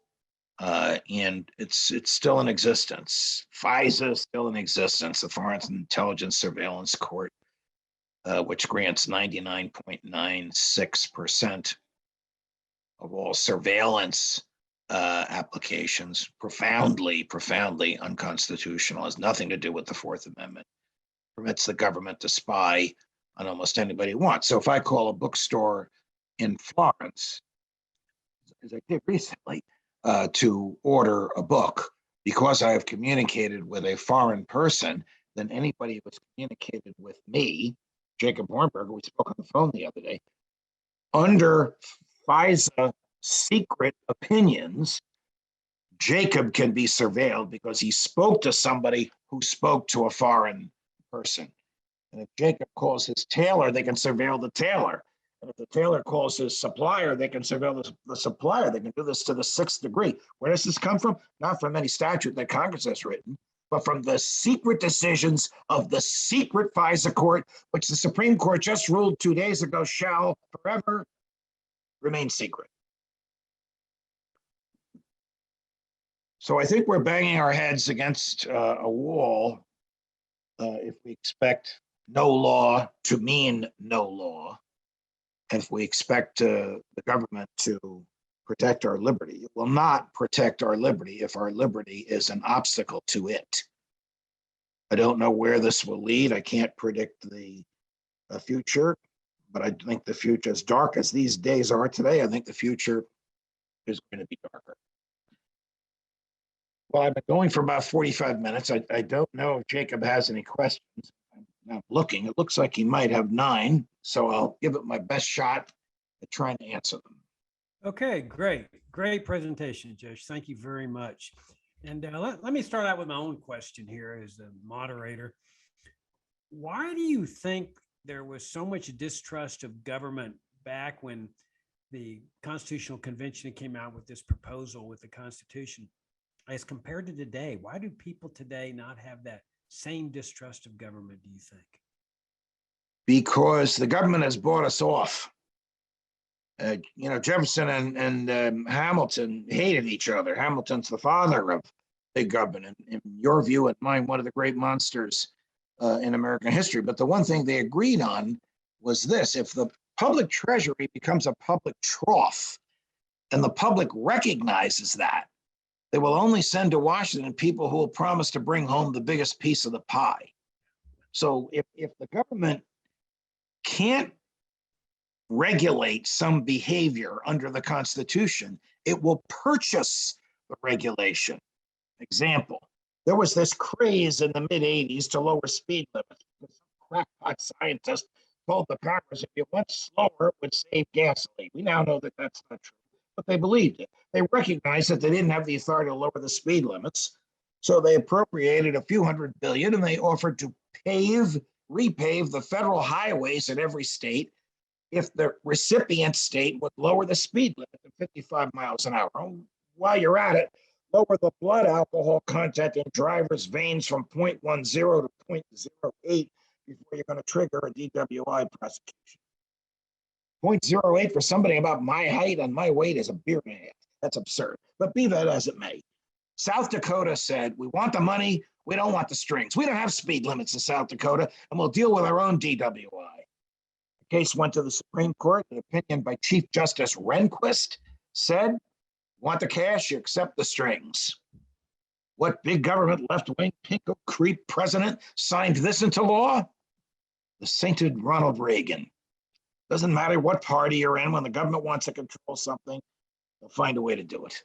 and it's still in existence. FISA is still in existence, the Foreign Intelligence Surveillance Court, which grants 99.96% of all surveillance applications. Profoundly unconstitutional, has nothing to do with the Fourth Amendment. Permits the government to spy on almost anybody it wants. So if I call a bookstore in Florence, as I did recently, to order a book, because I have communicated with a foreign person, then anybody who's communicated with me, Jacob Hornberger, we spoke on the phone the other day, under FISA secret opinions, Jacob can be surveilled because he spoke to somebody who spoke to a foreign person. And if Jacob calls his tailor, they can surveil the tailor. And if the tailor calls his supplier, they can surveil the supplier. They can do this to the 6th degree. Where does this come from? Not from any statute that Congress has written, but from the secret decisions of the secret FISA court, which the Supreme Court just ruled 2 days ago shall forever remain secret. So I think we're banging our heads against a wall if we expect no law to mean no law. If we expect the government to protect our liberty. It will not protect our liberty if our liberty is an obstacle to it. I don't know where this will lead. I can't predict the future, but I think the future, as dark as these days are today, I think the future is going to be darker. Well, I've been going for about 45 minutes. I don't know if Jacob has any questions. I'm looking. It looks like he might have 9, so I'll give it my best shot at trying to answer them. Okay, great presentation, Josh. Thank you very much. And let me start out with my own question here as the moderator. Why do you think there was so much distrust of government back when the Constitutional Convention came out with this proposal with the Constitution as compared to today? Why do people today not have that same distrust of government, do you think? Because the government has bought us off. Jefferson and Hamilton hated each other. Hamilton's the father of big government, in your view and mine, one of the great monsters in American history. But the one thing they agreed on was this: if the public treasury becomes a public trough and the public recognizes that, they will only send to Washington people who will promise to bring home the biggest piece of the pie. So if the government can't regulate some behavior under the Constitution, it will purchase the regulation. Example, there was this craze in the mid-'80s to lower speed limits. Some crackpot scientist told the Congress if you went slower, it would save gasoline. We now know that that's not true. but they believed it. They recognized that they didn't have the authority to lower the speed limits. So they appropriated a few $100 billion and they offered to repave the federal highways in every state if the recipient state would lower the speed limit to 55 miles an hour. While you're at it, lower the blood alcohol content in drivers' veins from 0.10 to 0.08 before you're going to trigger a DWI prosecution. 0.08 for somebody about my height and my weight is a beer and a half. That's absurd. But be that as it may, South Dakota said, we want the money, we don't want the strings. We don't have speed limits in South Dakota, and we'll deal with our own DWI. The case went to the Supreme Court. An opinion by Chief Justice Rehnquist said, want the cash, you accept the strings. What big government left-wing pinko creep president signed this into law? The sainted Ronald Reagan. Doesn't matter what party you're in, when the government wants to control something, they'll find a way to do it.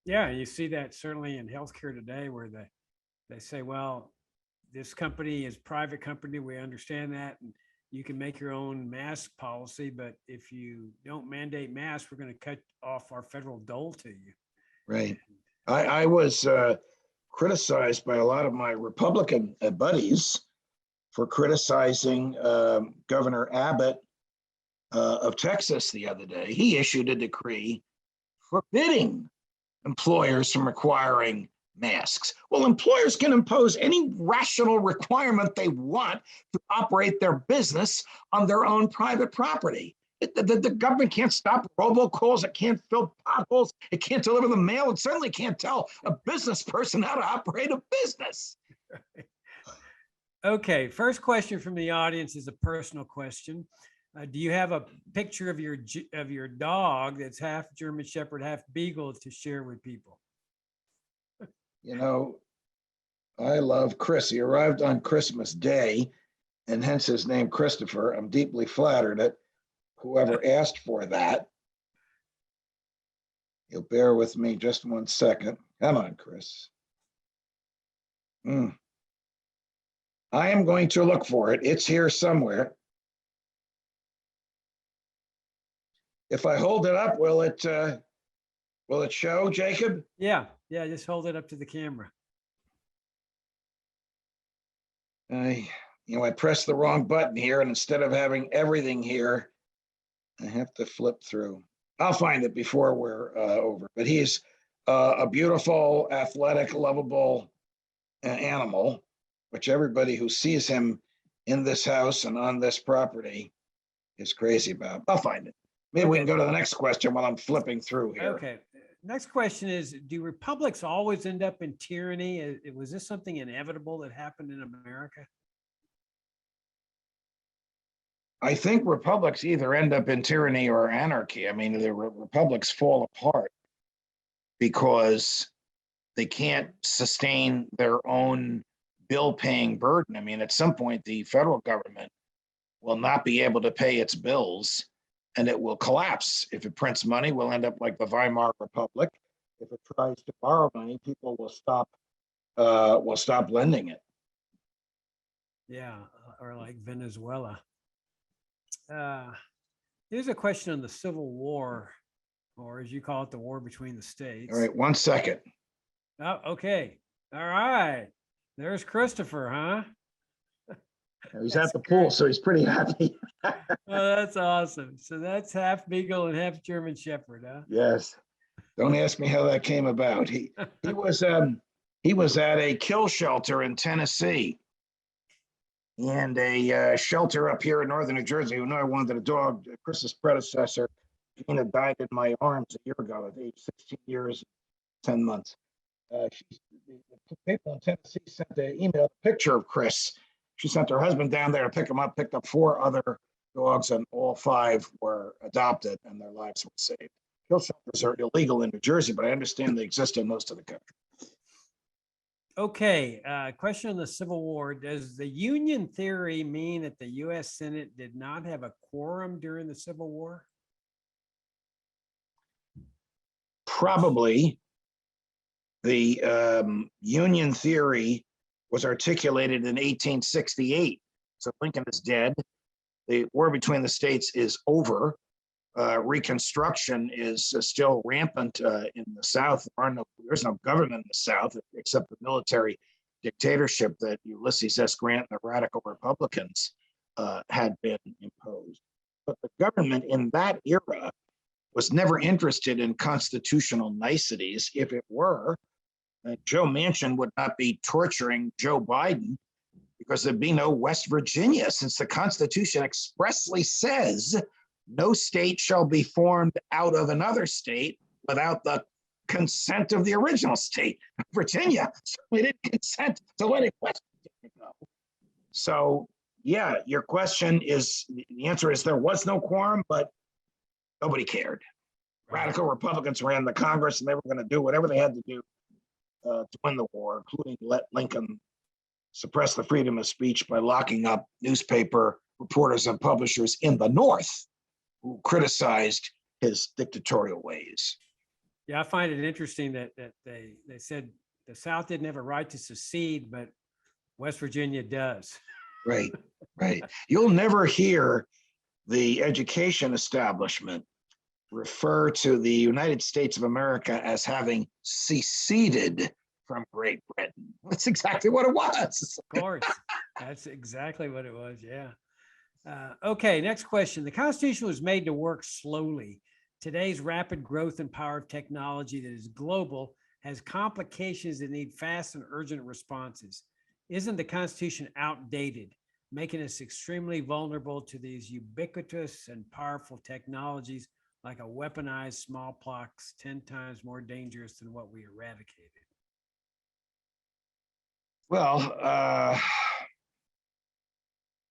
Yeah, you see that certainly in healthcare today, where they say, well, this company is private company. We understand that. And you can make your own mask policy, but if you don't mandate masks, we're going to cut off our federal dole to you. Right. I was criticized by a lot of my Republican buddies for criticizing Governor Abbott of Texas the other day. He issued a decree forbidding employers from requiring masks. Well, employers can impose any rational requirement they want to operate their business on their own private property. The government can't stop robocalls. It can't fill potholes. It can't deliver the mail. It certainly can't tell a business person how to operate a business. Okay, first question from the audience is a personal question. Do you have a picture of your dog that's half German Shepherd, half Beagle to share with people? You know, I love Chris. He arrived on Christmas Day, and hence his name, Christopher. I'm deeply flattered at whoever asked for that. You'll bear with me just 1 second. Come on, Chris. I am going to look for it. It's here somewhere. If I hold it up, will it show, Jacob? Yeah, just hold it up to the camera. I pressed the wrong button here, and instead of having everything here, I have to flip through. I'll find it before we're over. But he's a beautiful, athletic, lovable animal, which everybody who sees him in this house and on this property is crazy about. I'll find it. Maybe we can go to the next question while I'm flipping through here. Okay. Next question is, do republics always end up in tyranny? Was this something inevitable that happened in America? I think republics either end up in tyranny or anarchy. I mean, the republics fall apart because they can't sustain their own bill-paying burden. I mean, at some point, the federal government will not be able to pay its bills, and it will collapse. If it prints money, we'll end up like the Weimar Republic. If it tries to borrow money, people will stop lending it. Yeah, or like Venezuela. Here's a question on the Civil War, or as you call it, the war between the states. All right, 1 second. Oh, okay. All right. There's Christopher, huh? He's at the pool, so he's pretty happy. Oh, that's awesome. So that's half Beagle and half German Shepherd, huh? Yes. Don't ask me how that came about. He was at a kill shelter in Tennessee and a shelter up here in northern New Jersey. Who knew I wanted a dog. Chris's predecessor, Gina, died in my arms a year ago at age 16 years, 10 months. The people in Tennessee sent an email picture of Chris. She sent her husband down there to pick him up, picked up 4 other dogs, and all 5 were adopted and their lives were saved. Kill shelters are illegal in New Jersey, but I understand they exist in most of the country. Okay, question on the Civil War. Does the Union theory mean that the U.S. Senate did not have a quorum during the Civil War? Probably. The Union theory was articulated in 1868. So Lincoln is dead. The war between the states is over. Reconstruction is still rampant in the South. There's no government in the South except the military dictatorship that Ulysses S. Grant and the radical Republicans had been imposed. But the government in that era was never interested in constitutional niceties. If it were, Joe Manchin would not be torturing Joe Biden because there'd be no West Virginia, since the Constitution expressly says no state shall be formed out of another state without the consent of the original state. Virginia certainly didn't consent to letting West Virginia go. So, yeah, your question is, the answer is there was no quorum, but nobody cared. Radical Republicans ran the Congress, and they were going to do whatever they had to do to win the war, including let Lincoln suppress the freedom of speech by locking up newspaper reporters and publishers in the North who criticized his dictatorial ways. Yeah, I find it interesting that they said the South didn't have a right to secede, but West Virginia does. Right, right. You'll never hear the education establishment refer to the United States of America as having seceded from Great Britain. That's exactly what it was. Of course, that's exactly what it was. Yeah. Okay, next question. The Constitution was made to work slowly. Today's rapid growth and power of technology that is global has complications that need fast and urgent responses. Isn't the Constitution outdated, making us extremely vulnerable to these ubiquitous and powerful technologies like a weaponized smallpox 10 times more dangerous than what we eradicated? Well,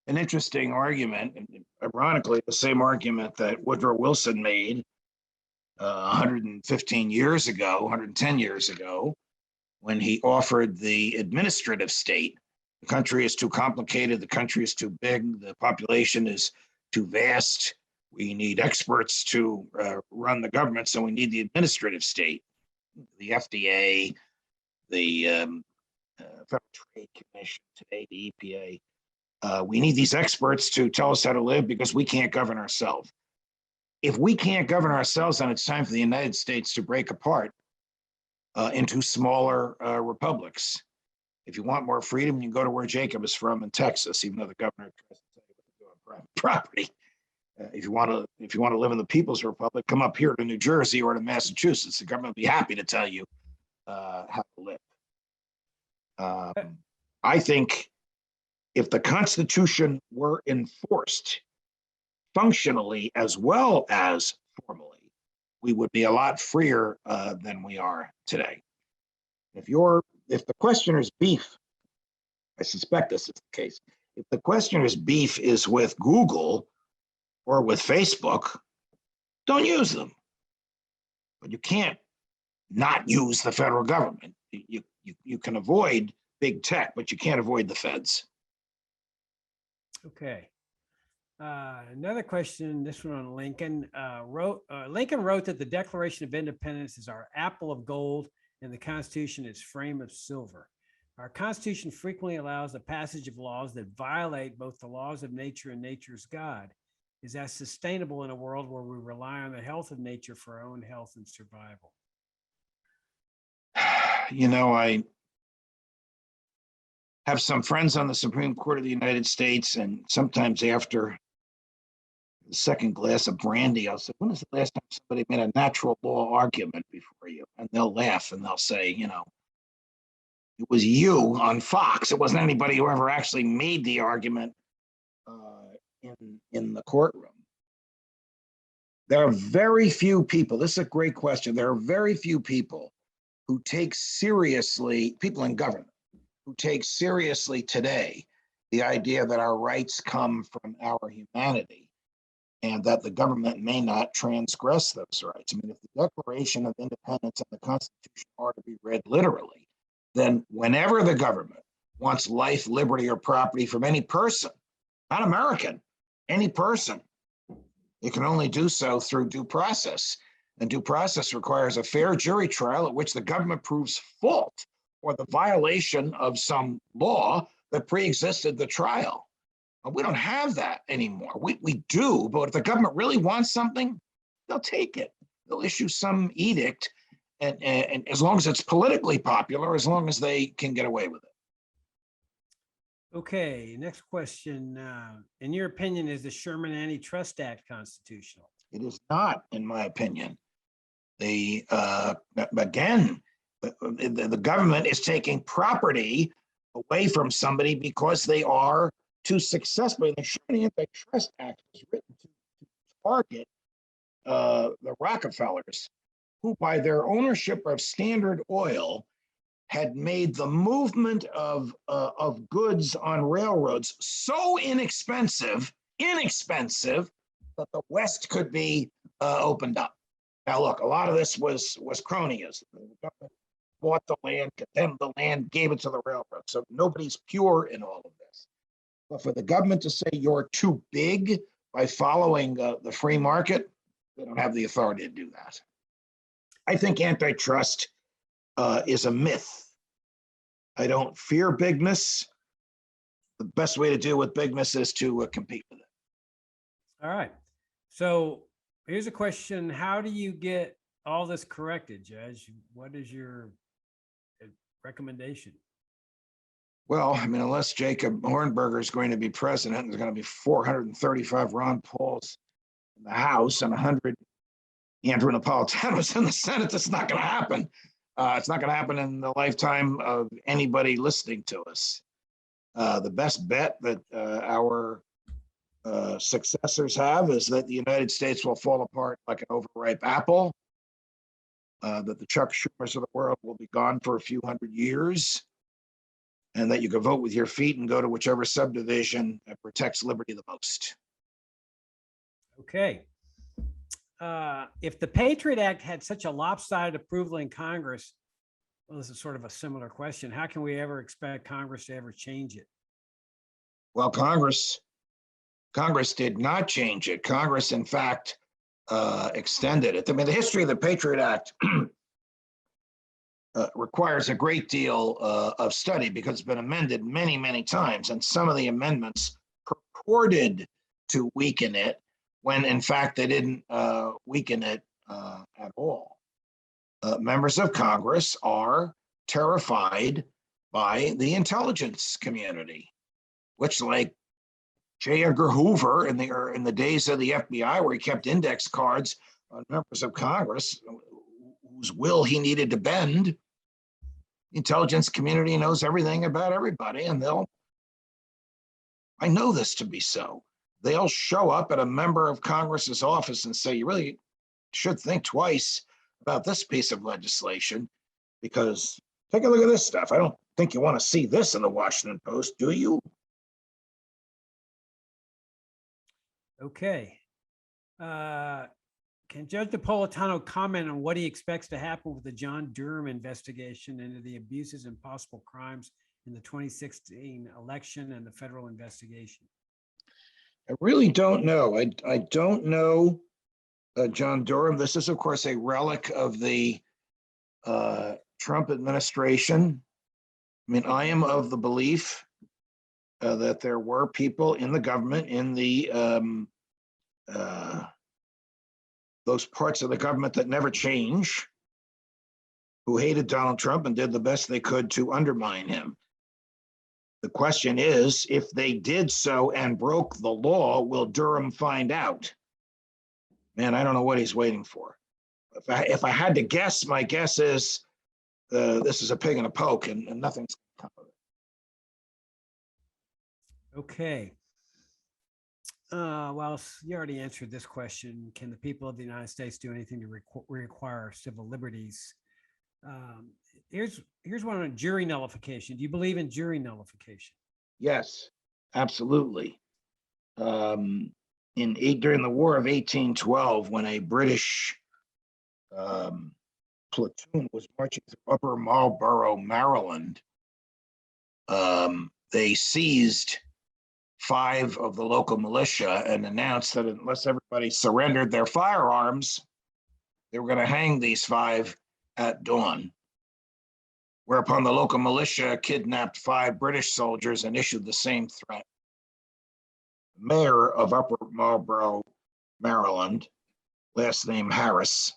an interesting argument, and ironically, the same argument that Woodrow Wilson made 115 years ago, 110 years ago, when he offered the administrative state. The country is too complicated, the country is too big, the population is too vast. We need experts to run the government, so we need the administrative state, the FDA, the Federal Trade Commission, today the EPA. We need these experts to tell us how to live because we can't govern ourselves. If we can't govern ourselves, then it's time for the United States to break apart into smaller republics. If you want more freedom, you can go to where Jacob is from in Texas, even though the governor tries to tell you what to do on private property. If you want to live in the People's Republic, come up here to New Jersey or to Massachusetts. The government will be happy to tell you how to live. I think if the Constitution were enforced functionally as well as formally, we would be a lot freer than we are today. If the questioner's beef, I suspect this is the case, if the questioner's beef is with Google or with Facebook, don't use them. But you can't not use the federal government. You can avoid big tech, but you can't avoid the feds. Okay. Another question, this one on Lincoln. Lincoln wrote that the Declaration of Independence is our apple of gold and the Constitution is frame of silver. Our Constitution frequently allows the passage of laws that violate both the laws of nature and nature's God. Is that sustainable in a world where we rely on the health of nature for our own health and survival? You know, I have some friends on the Supreme Court of the United States, and sometimes after the second glass of brandy, I'll say, when is the last time somebody made a natural law argument before you? And they'll laugh and they'll say, you know, it was you on Fox. It wasn't anybody who ever actually made the argument in the courtroom. There are very few people, this is a great question, there are very few people who take seriously, people in government, who take seriously today the idea that our rights come from our humanity and that the government may not transgress those rights. I mean, if the Declaration of Independence and the Constitution are to be read literally, then whenever the government wants life, liberty, or property from any person, not American, any person, it can only do so through due process. And due process requires a fair jury trial at which the government proves fault or the violation of some law that pre-existed the trial. We don't have that anymore. We do, but if the government really wants something, they'll take it. They'll issue some edict, and as long as it's politically popular, as long as they can get away with it. Okay, next question. In your opinion, is the Sherman Antitrust Act constitutional? It is not, in my opinion. Again, the government is taking property away from somebody because they are too successful. The Sherman Antitrust Act was written to target the Rockefellers, who by their ownership of Standard Oil had made the movement of goods on railroads so inexpensive that the West could be opened up. Now, look, a lot of this was cronyism. The government bought the land, condemned the land, gave it to the railroad. So nobody's pure in all of this. But for the government to say you're too big by following the free market, they don't have the authority to do that. I think antitrust is a myth. I don't fear bigness. The best way to deal with bigness is to compete with it. All right. So here's a question. How do you get all this corrected, Judge? What is your recommendation? Well, I mean, unless Jacob Hornberger is going to be president, there's going to be 435 Ron Pauls in the House and 100 Andrew Napolitanos in the Senate. That's not going to happen. It's not going to happen in the lifetime of anybody listening to us. The best bet that our successors have is that the United States will fall apart like an overripe apple, that the Chuck Schumers of the world will be gone for a few hundred years, and that you can vote with your feet and go to whichever subdivision protects liberty the most. Okay. If the Patriot Act had such a lopsided approval in Congress, well, this is sort of a similar question. How can we ever expect Congress to ever change it? Well, Congress did not change it. Congress, in fact, extended it. I mean, the history of the Patriot Act requires a great deal of study because it's been amended many, many times. And some of the amendments purported to weaken it when, in fact, they didn't weaken it at all. Members of Congress are terrified by the intelligence community, which, like J. Edgar Hoover in the days of the FBI, where he kept index cards on members of Congress whose will he needed to bend, the intelligence community knows everything about everybody, and I know this to be so, they'll show up at a member of Congress's office and say, you really should think twice about this piece of legislation, because take a look at this stuff. I don't think you want to see this in the Washington Post, do you? Okay. Can Judge Napolitano comment on what he expects to happen with the John Durham investigation into the abuses and possible crimes in the 2016 election and the federal investigation? I really don't know. I don't know John Durham. This is, of course, a relic of the Trump administration. I mean, I am of the belief that there were people in the government, in the those parts of the government that never change, who hated Donald Trump and did the best they could to undermine him. The question is, if they did so and broke the law, will Durham find out? Man, I don't know what he's waiting for. If I had to guess, my guess is this is a pig in a poke, and nothing's going to come of it. Okay. Well, you already answered this question. Can the people of the United States do anything to require civil liberties? Here's one on jury nullification. Do you believe in jury nullification? Yes, absolutely. During the War of 1812, when a British platoon was marching through Upper Marlborough, Maryland, they seized 5 of the local militia and announced that unless everybody surrendered their firearms, they were going to hang these 5 at dawn. Whereupon the local militia kidnapped 5 British soldiers and issued the same threat. The mayor of Upper Marlborough, Maryland, last name Harris,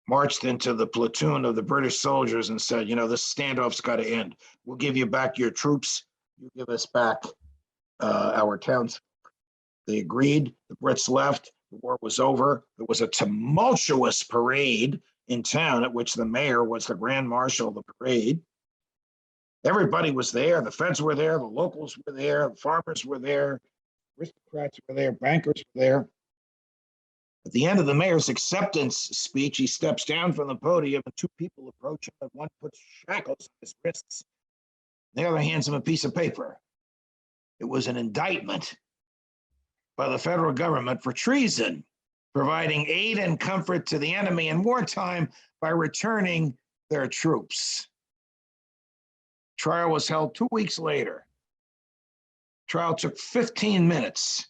marched into the platoon of the British soldiers and said, this standoff's got to end. We'll give you back your troops. You give us back our towns. They agreed. The Brits left. The war was over. There was a tumultuous parade in town at which the mayor was the grand marshal of the parade. Everybody was there. The feds were there. The locals were there. The farmers were there. Aristocrats were there. Bankers were there. At the end of the mayor's acceptance speech, he steps down from the podium and two people approach him, and one puts shackles on his wrists. The other hands him a piece of paper. It was an indictment by the federal government for treason, providing aid and comfort to the enemy in wartime by returning their troops. Trial was held 2 weeks later. Trial took 15 minutes,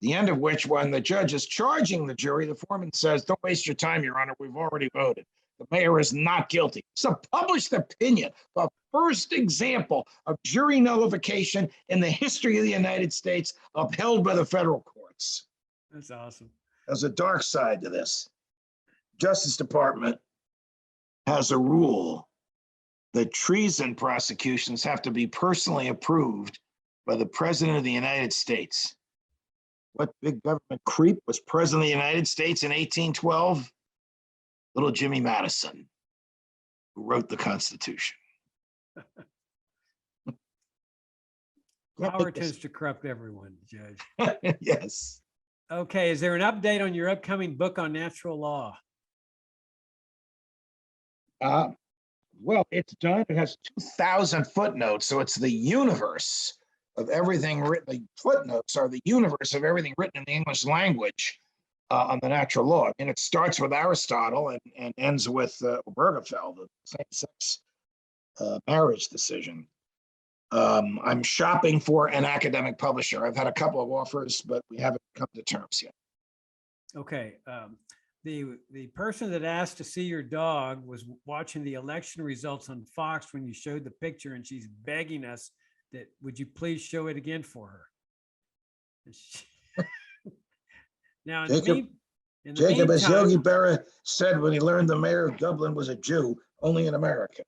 the end of which, when the judge is charging the jury, the foreman says, "Don't waste your time, Your Honor, we've already voted. The mayor is not guilty." It's a published opinion, the first example of jury nullification in the history of the United States, upheld by the federal courts. That's awesome. There's a dark side to this. Justice Department has a rule that treason prosecutions have to be personally approved by the President of the United States. What big government creep was President of the United States in 1812? Little Jimmy Madison, who wrote the Constitution. Power tends to corrupt everyone, Judge. Yes. Okay, is there an update on your upcoming book on natural law? Well, it's done. It has 2,000 footnotes, so it's the universe of everything written. The footnotes are the universe of everything written in the English language on the natural law. And it starts with Aristotle and ends with Obergefell, the same-sex marriage decision. I'm shopping for an academic publisher. I've had a couple of offers, but we haven't come to terms yet. Okay. The person that asked to see your dog was watching the election results on Fox when you showed the picture, and she's begging us that, would you please show it again for her? Now, Jacob, as Yogi Berra said when he learned the mayor of Dublin was a Jew, only in America.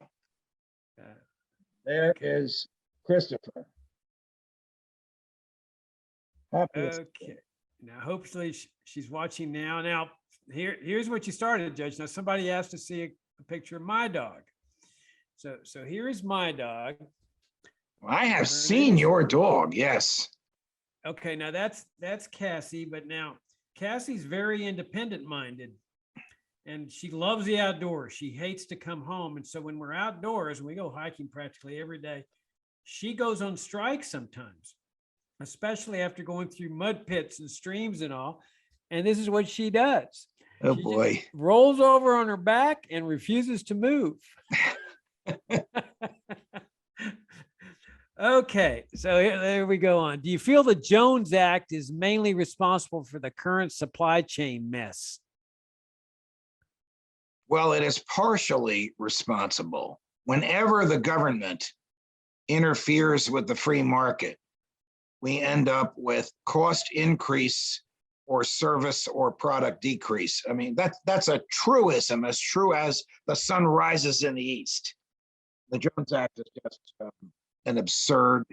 There is Christopher. Okay. Now, hopefully she's watching now. Now, here's what you started, Judge. Now, somebody asked to see a picture of my dog. So here is my dog. I have seen your dog, yes. Okay, now that's Cassie, but now Cassie's very independent minded and she loves the outdoors. She hates to come home. And so when we're outdoors and we go hiking practically every day, she goes on strike sometimes, especially after going through mud pits and streams and all. And this is what she does. Oh, She boy. just rolls over on her back and refuses to move. Okay, so there we go on. Do you feel the Jones Act is mainly responsible for the current supply chain mess? Well, it is partially responsible. Whenever the government interferes with the free market, we end up with cost increase or service or product decrease. I mean, that's a truism, as true as the sun rises in the east. The Jones Act is just an absurd,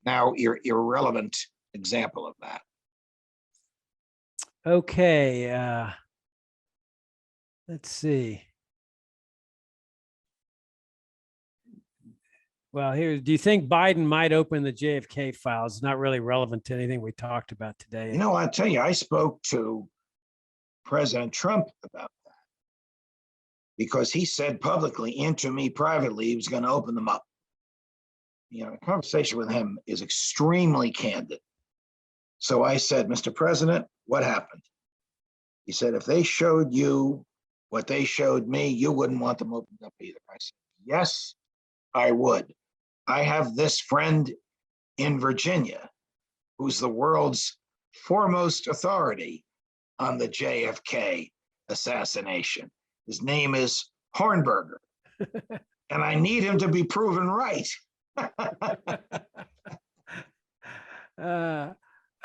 now irrelevant example of that. Okay, let's see. Well, do you think Biden might open the JFK files? It's not really relevant to anything we talked about today. You know, I'll tell you, I spoke to President Trump about that because he said publicly and to me privately he was going to open them up. You know, the conversation with him is extremely candid. So I said, Mr. President, what happened? He said, if they showed you what they showed me, you wouldn't want them opened up either. I said, yes, I would. I have this friend in Virginia who's the world's foremost authority on the JFK assassination. His name is Hornberger, and I need him to be proven right.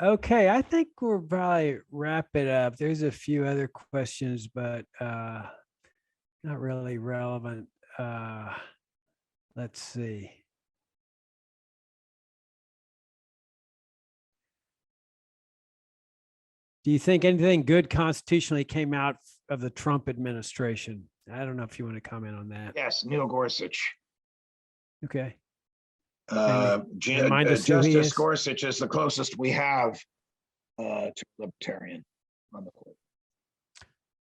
Okay, I think we'll probably wrap it up. There's a few other questions, but not really relevant. Let's see. Do you think anything good constitutionally came out of the Trump administration? I don't know if you want to comment on that. Yes, Neil Gorsuch. Okay. Remind us who he Justice is. Gorsuch is the closest we have to libertarian on the court.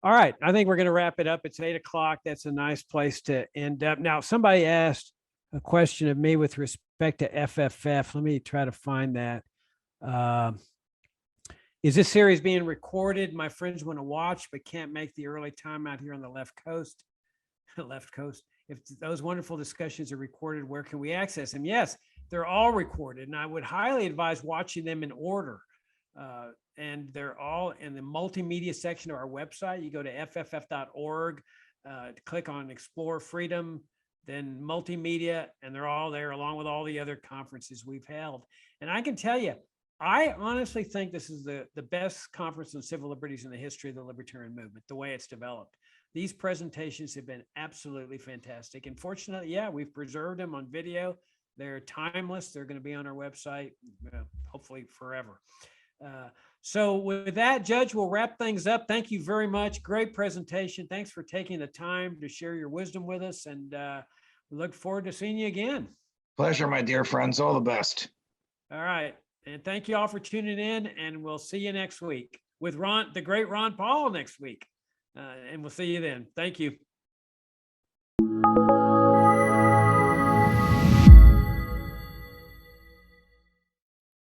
All right. I think we're going to wrap it up. It's 8 o'clock. That's a nice place to end up. Now, somebody asked a question of me with respect to FFF. Let me try to find that. Is this series being recorded? My friends want to watch, but can't make the early time out here on the left coast. Left coast. If those wonderful discussions are recorded, where can we access them? Yes, they're all recorded, and I would highly advise watching them in order. And they're all in the multimedia section of our website. You go to fff.org, click on Explore Freedom, then multimedia, and they're all there along with all the other conferences we've held. And I can tell you, I honestly think this is the best conference on civil liberties in the history of the libertarian movement, the way it's developed. These presentations have been absolutely fantastic. And fortunately, yeah, we've preserved them on video. They're timeless. They're going to be on our website, hopefully forever. So with that, Judge, we'll wrap things up. Thank you very much. Great presentation. Thanks for taking the time to share your wisdom with us. And we look forward to seeing you again. Pleasure, my dear friends. All the best. All right. And thank you all for tuning in. And we'll see you next week with the great Ron Paul next week. And we'll see you then. Thank you.